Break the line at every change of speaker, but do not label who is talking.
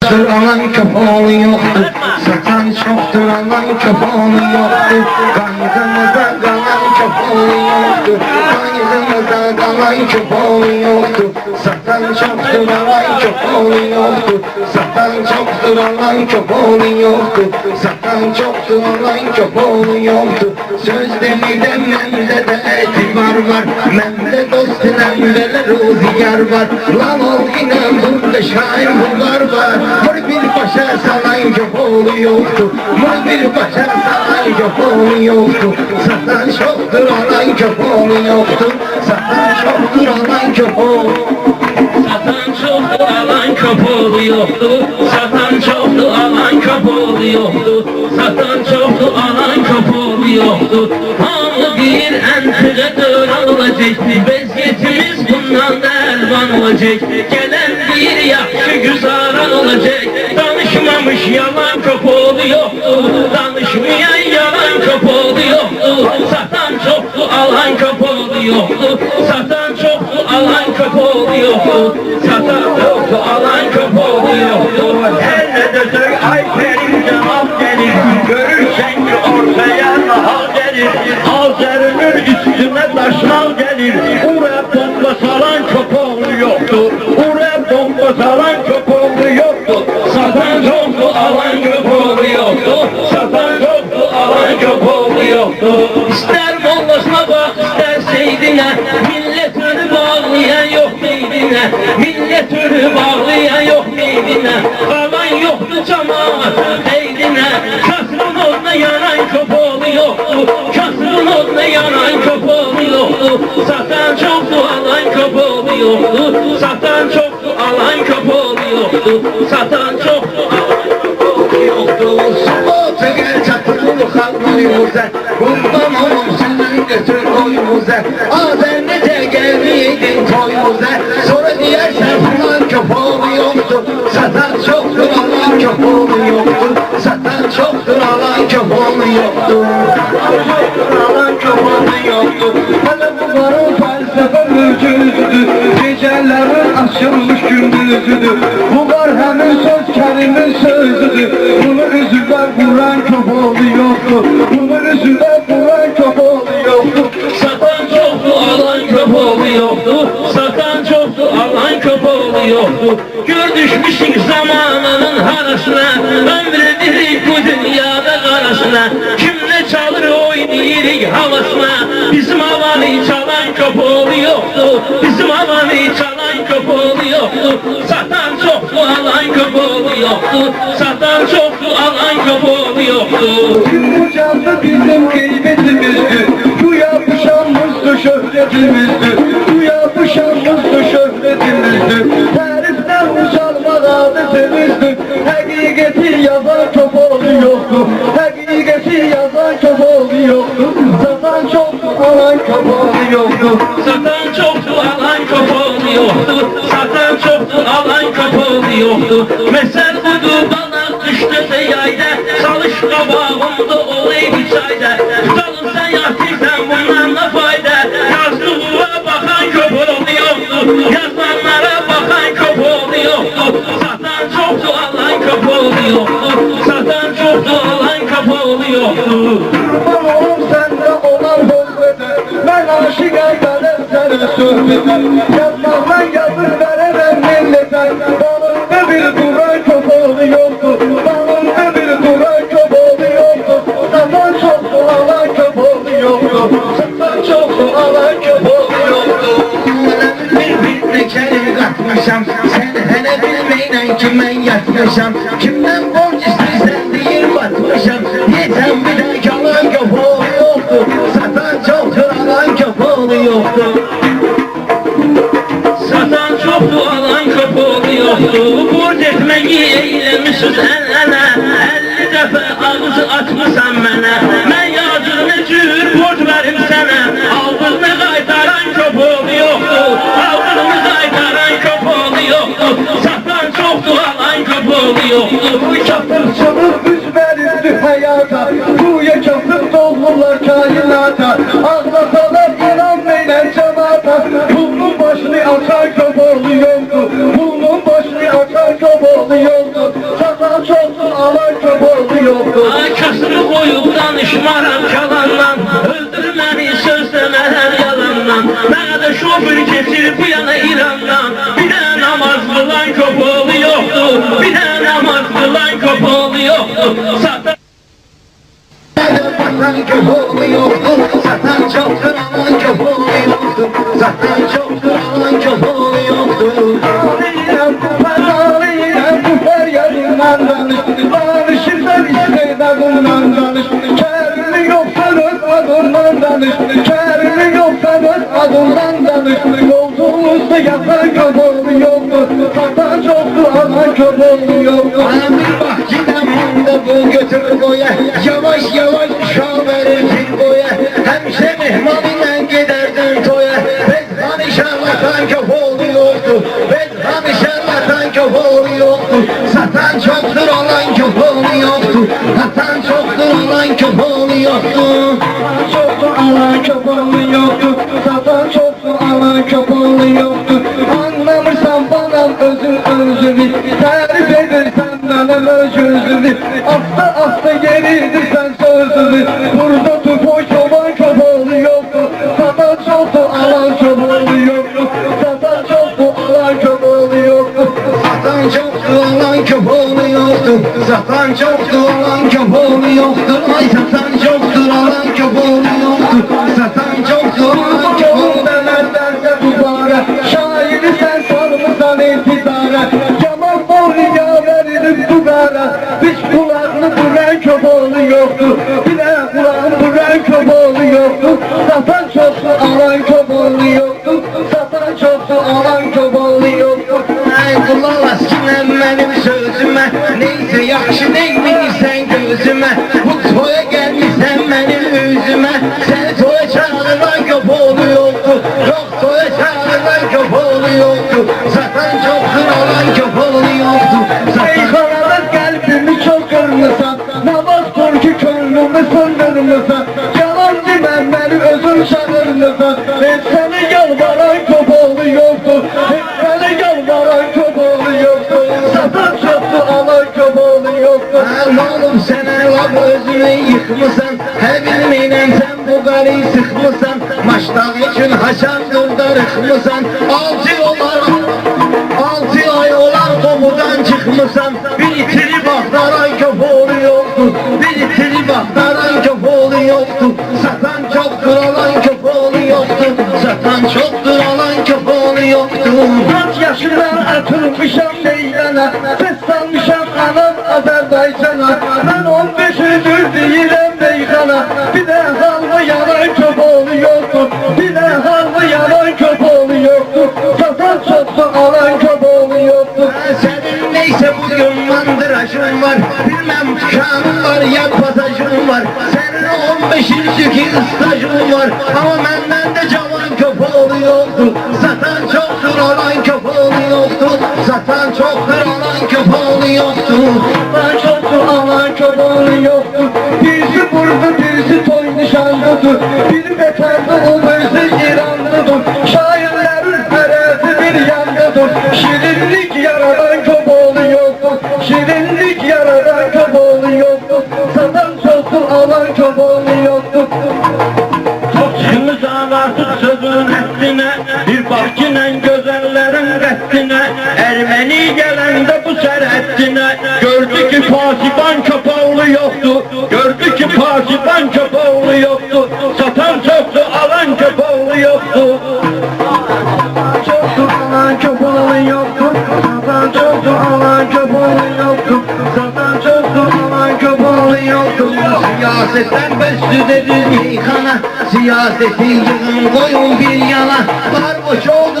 Alan kapalı yoktu, satan çoktur alan kapalı yoktu. Kaygımıza kalan kapalı yoktu, kaygımıza kalan kapalı yoktu. Satan çoktur alan kapalı yoktu, satan çoktur alan kapalı yoktu. Satan çoktur alan kapalı yoktu. Söz demiden mende de etibar var, mende dost mende de rüzgar var. Lan ol yine burada şair bunlar var. Bir başa salan kapalı yoktu, bir başa salan kapalı yoktu. Satan çoktur alan kapalı yoktu, satan çoktur alan kapalı.
Satan çoktu alan kapalı yoktu, satan çoktu alan kapalı yoktu, satan çoktu alan kapalı yoktu. Hamı bir entığa döran olacak, vəziyyətimiz bundan da elvan olacak. Gelen bir yaxşı güzaran olacak. Danışmamış yalan kapalı yoktu, danışmayan yalan kapalı yoktu. Satan çoktu alan kapalı yoktu, satan çoktu alan kapalı yoktu. Satan çoktu alan kapalı yoktu.
Her ne desek ay benim cevap gelir. Görürsen ki ortaya nahal gelir. Azerinin üstüne taşnal gelir. Oraya bomba salan kapalı yoktu, oraya bomba salan kapalı yoktu.
Satan çoktu alan kapalı yoktu, satan çoktu alan kapalı yoktu. İster mollasına bak ister seydine, millet ölü bağlayan yok meydine, millet ölü bağlayan yok meydine. Alan yoktu cemaat meydine, kasrın oduna yanan kapalı yoktu, kasrın oduna yanan kapalı yoktu. Satan çoktu alan kapalı yoktu, satan çoktu alan kapalı yoktu, satan çoktu alan kapalı yoktu.
Sabah gel çatırlı kalmayımıza, bundan oğlum sizin götür koyumuza. Azer nece gelmeydin toyumuza, sonra diyersen falan kapalı yoktu. Satan çoktur alan kapalı yoktu, satan çoktur alan kapalı yoktu.
Alan kapalı yoktu. Hele bunların felsefe mülküdür. Gecelerin açılmış gündüzüdür. Bu var hemen söz kelimin sözüdür. Bunu üzülen vuran kapalı yoktu, bunu üzülen vuran kapalı yoktu.
Satan çoktu alan kapalı yoktu, satan çoktu alan kapalı yoktu. Gör düşmüşük zamanının harasına, ömredirik bu dünyada karasına. Kimle çalır oynayirik havasına, bizim havanı çalan kapalı yoktu, bizim havanı çalan kapalı yoktu. Satan çoktu alan kapalı yoktu, satan çoktu alan kapalı yoktu.
Bu canlı bizim kıymetimizdir, bu yapışanımızdır şöhretimizdir, bu yapışanımızdır şöhretimizdir. Tariften uçalmak adetimizdir, hakikati yazan kapalı yoktu, hakikati yazan kapalı yoktu. Satan çoktu alan kapalı yoktu,
Satan çoktu alan kapalı yoktu, satan çoktu alan kapalı yoktu. Mesel budu balık düştü yayda, salış kabağımda olayı bir çayda. Tutalım sen yatırsan bundan da fayda, yazlığa bakan kapalı yoktu, yazanlara bakan kapalı yoktu. Satan çoktu alan kapalı yoktu, satan çoktu alan kapalı yoktu.
kurban oğlum sende olan hürmete, ben aşık ederim seni söhbete. Yazmaktan yazır veremem millete, dalında bir duran kapalı yoktu, dalında bir duran kapalı yoktu. Satan çoktu alan kapalı yoktu, satan çoktu alan kapalı yoktu.
Birbirine kelim katmışam, sen hele bilmeyle kimden yatmışam. Kimden borç istersen değil batmışam, yeten bir de yalan kapalı yoktu. Satan çoktur alan kapalı yoktu.
Satan çoktu alan kapalı yoktu. Borc etmeyi eylemişiz el-ele, 50 dəfə ağzı açmısan mənə. Mən yazığına cür borc verim sənə, aldığını qaytaran kapalı yoktu, aldığını qaytaran kapalı yoktu. Satan çoktu alan kapalı yoktu.
Bu çatırçılık üzmerizdi hayata, bu yakasıp doldular kainata. Ağlasalar inanmayla cemaata, bunun başını açan kapalı yoktu, bunun başını açan kapalı yoktu. Satan çoktu alan köpoğlu yoktu.
Kasını koyup danışmaram kalandan, öldürməni söz demərəm yalandan. Mənə də şoför keçir bu yana İrandan. Bir də namaz qılan köpoğlu yoktu, bir də namaz qılan köpoğlu yoktu. Satan
Satan köpoğlu yoktu, satan çoktur alan köpoğlu yoktu. Satan çoktur alan köpoğlu yoktu.
Ağlayırım, ben ağlayırım, bu feryadımdan danış. Danışırsan istedadımdan danış. Kârını yoksa öz adımdan danış. Kârını yoksa öz adımdan danış. Yolculuğumuzda yatan köpoğlu yoktu. Satan çoktu alan köpoğlu yoktu.
Bana bir bak giden bunda bu götür boya. Yavaş yavaş uşağı verir bir boya. Hemşe mihmanıyla giderdin toya. Bezhan şarlatan köpoğlu yoktu. Bezhan şarlatan köpoğlu yoktu. Satan çoktur alan köpoğlu yoktu. Satan çoktur alan köpoğlu yoktu.
Çoktu alan köpoğlu yoktu. Satan çoktu alan köpoğlu yoktu. Anlamırsan bana özün özünü. Tarif edersen benim özünü. Asta asta geridirsen sözünü. Burada tupoy çoban köpoğlu yoktu. Satan çoktu alan köpoğlu yoktu. Satan çoktu alan köpoğlu yoktu.
Satan çoktu alan köpoğlu yoktu. Satan çoktu alan köpoğlu yoktu. Ay satan çoktu alan köpoğlu yoktu. Satan çoktu alan köpoğlu
Demezlerse duvara. Şairi sen sarmışsan intizara. Cemal Mevli'ye verilip duvara. Hiç kulağını duran köpoğlu yoktu. Bir de kulağını duran köpoğlu yoktu. Satan çoktu alan köpoğlu yoktu. Satan çoktu alan köpoğlu yoktu.
Ay kulak as kinem benim sözüme. Neyse yaxşı neymişsen gözüme. Bu toya gelmişsen benim üzüme. Seni toya çağırılan köpoğlu yoktu. Yok toya çağırılan köpoğlu yoktu. Satan çoktur alan köpoğlu yoktu. Satan
Meyhanada kalbimi çok kırmızan. Namaz korku könlümü söndürmüsen. Yalan demem beni özüm çağırmısan. Hep seni yalvaran köpoğlu yoktu. Hep seni yalvaran köpoğlu yoktu. Satan çoktu alan köpoğlu yoktu.
Oğlum sen laf özünü yıkmışsan. He bilmeyen sen bu garıyı sıkmışsan. Maçtan için haşandır darıkmışsan. 6 ay olar komudan çıkmışsan. Bir itili baktaran köpoğlu yoktu. Bir itili baktaran köpoğlu yoktu. Satan çoktur alan köpoğlu yoktu. Satan çoktur alan köpoğlu yoktu.
Kaç yaşından atılmışam meydana. Seslenmişam anam Azerbaycan'a. Ben 15'üdür değilim meydana. Bir de halva yalan köpoğlu yoktu. Bir de halva yalan köpoğlu yoktu. Satan çoktu alan köpoğlu yoktu.
Senin neyse bugün mandırajın var. Bilmem tükanın var ya pasajın var. Senin 15 ilçiki stajın var. Ama benden de cavan köpoğlu yoktu. Satan çoktur alan köpoğlu yoktu. Satan çoktur alan köpoğlu yoktu.
Satan çoktu alan köpoğlu yoktu. Birisi vurdu birisi toy nişanlıdır. Biri bekardı o birisi İranlıdır. Şairlerin perezi bir yandadır. Şirinlik yaradan köpoğlu yoktu. Şirinlik yaradan köpoğlu yoktu. Satan çoktu alan köpoğlu yoktu.
Çıkmışsan artık sözün hepsine, bir bak yine gözellerin reddine. Ermeni gelende bu serheddine, gördü ki pasiban köpoğlu yoktu. Gördü ki pasiban köpoğlu yoktu. Satan çoktu alan köpoğlu yoktu.
Çoktu alan köpoğlu yoktu. Satan çoktu alan köpoğlu yoktu. Satan çoktu alan köpoğlu yoktu.
Siyasetten besüderiz meyhana. Siyaseti yığın koyun bir yana. Sarhoş oldu